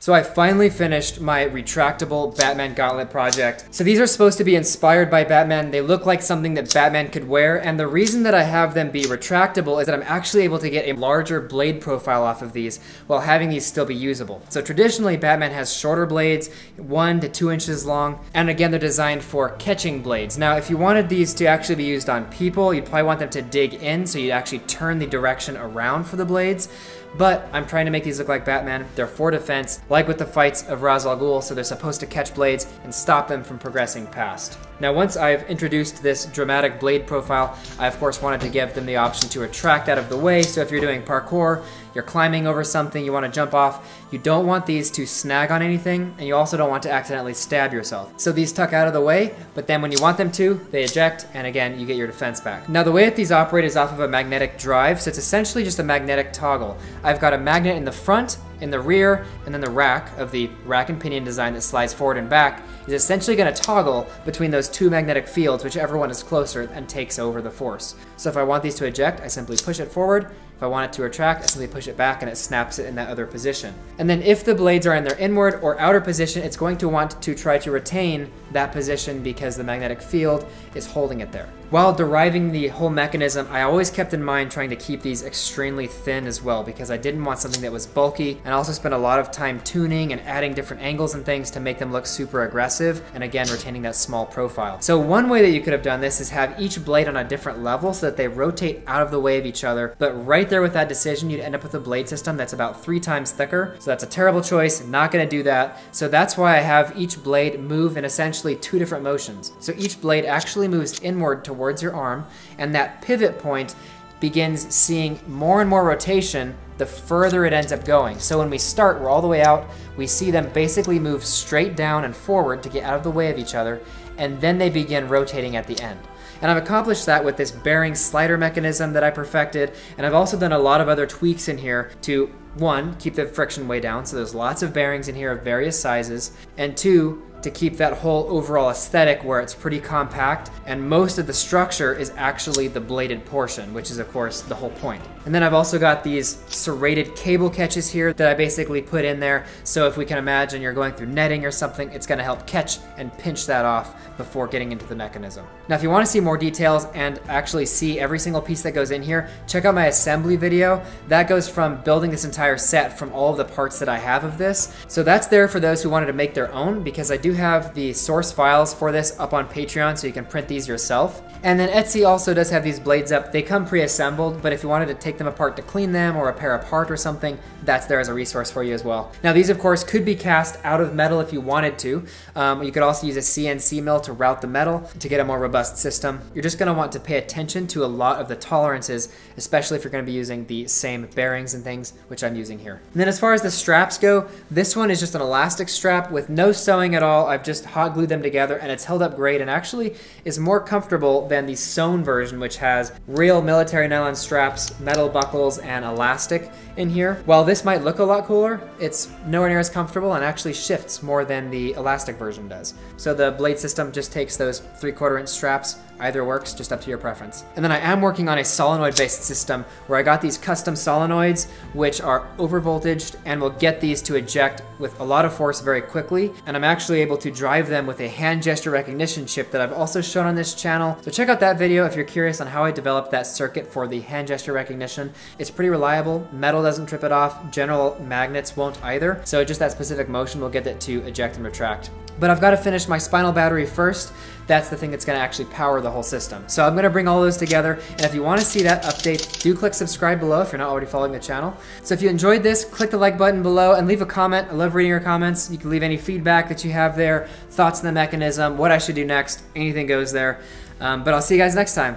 So I finally finished my retractable Batman Gauntlet project. So these are supposed to be inspired by Batman. They look like something that Batman could wear, and the reason that I have them be retractable is that I'm actually able to get a larger blade profile off of these while having these still be usable. So traditionally Batman has shorter blades, 1 to 2 inches long, and again they're designed for catching blades. Now if you wanted these to actually be used on people, you'd probably want them to dig in, so you'd actually turn the direction around for the blades. But I'm trying to make these look like Batman. They're for defense, like with the fights of Ra's al Ghul, so they're supposed to catch blades and stop them from progressing past. Now once I've introduced this dramatic blade profile, I of course wanted to give them the option to retract out of the way, so if you're doing parkour, you're climbing over something, you want to jump off, you don't want these to snag on anything, and you also don't want to accidentally stab yourself. So these tuck out of the way, but then when you want them to, they eject, and again, you get your defense back. Now the way that these operate is off of a magnetic drive, so it's essentially just a magnetic toggle. I've got a magnet in the front, in the rear, and then the rack of the rack and pinion design that slides forward and back is essentially going to toggle between those two magnetic fields, whichever one is closer and takes over the force. So if I want these to eject, I simply push it forward. If I want it to retract, I simply push it back and it snaps it in that other position. And then if the blades are in their inward or outer position, it's going to want to try to retain that position because the magnetic field is holding it there. While deriving the whole mechanism, I always kept in mind trying to keep these extremely thin as well, because I didn't want something that was bulky, and I also spent a lot of time tuning and adding different angles and things to make them look super aggressive, and again, retaining that small profile. So one way that you could have done this is have each blade on a different level so that they rotate out of the way of each other, but right there with that decision, you'd end up with a blade system that's about 3 times thicker. So that's a terrible choice, not gonna do that. So that's why I have each blade move in essentially 2 different motions. So each blade actually moves inward towards your arm, and that pivot point begins seeing more and more rotation the further it ends up going. So when we start, we're all the way out, we see them basically move straight down and forward to get out of the way of each other, and then they begin rotating at the end. And I've accomplished that with this bearing slider mechanism that I perfected, and I've also done a lot of other tweaks in here to, 1, keep the friction way down, so there's lots of bearings in here of various sizes, and 2, to keep that whole overall aesthetic where it's pretty compact, and most of the structure is actually the bladed portion, which is of course the whole point. And then I've also got these serrated cable catches here that I basically put in there, so if we can imagine you're going through netting or something, it's gonna help catch and pinch that off before getting into the mechanism. Now if you wanna see more details and actually see every single piece that goes in here, check out my assembly video. That goes from building this entire set from all of the parts that I have of this. So that's there for those who wanted to make their own, because I do have the source files for this up on Patreon, so you can print these yourself. And then Etsy also does have these blades up. They come pre-assembled, but if you wanted to take them apart to clean them or repair a part or something, that's there as a resource for you as well. Now these of course could be cast out of metal if you wanted to. You could also use a CNC mill to route the metal to get a more robust system. You're just gonna want to pay attention to a lot of the tolerances, especially if you're gonna be using the same bearings and things, which I'm using here. And then as far as the straps go, this one is just an elastic strap with no sewing at all. I've just hot glued them together and it's held up great, and actually is more comfortable than the sewn version, which has real military nylon straps, metal buckles, and elastic in here. While this might look a lot cooler, it's nowhere near as comfortable and actually shifts more than the elastic version does. So the blade system just takes those 3/4 inch straps. Either works, just up to your preference. And then I am working on a solenoid-based system where I got these custom solenoids, which are overvoltaged and will get these to eject with a lot of force very quickly. And I'm actually able to drive them with a hand gesture recognition chip that I've also shown on this channel. So check out that video if you're curious on how I developed that circuit for the hand gesture recognition. It's pretty reliable. Metal doesn't trip it off. General magnets won't either. So just that specific motion will get it to eject and retract. But I've got to finish my spinal battery first. That's the thing that's going to actually power the whole system. So I'm going to bring all those together, and if you want to see that update, do click subscribe below if you're not already following the channel. So if you enjoyed this, click the like button below and leave a comment. I love reading your comments. You can leave any feedback that you have there, thoughts on the mechanism, what I should do next, anything goes there. But I'll see you guys next time.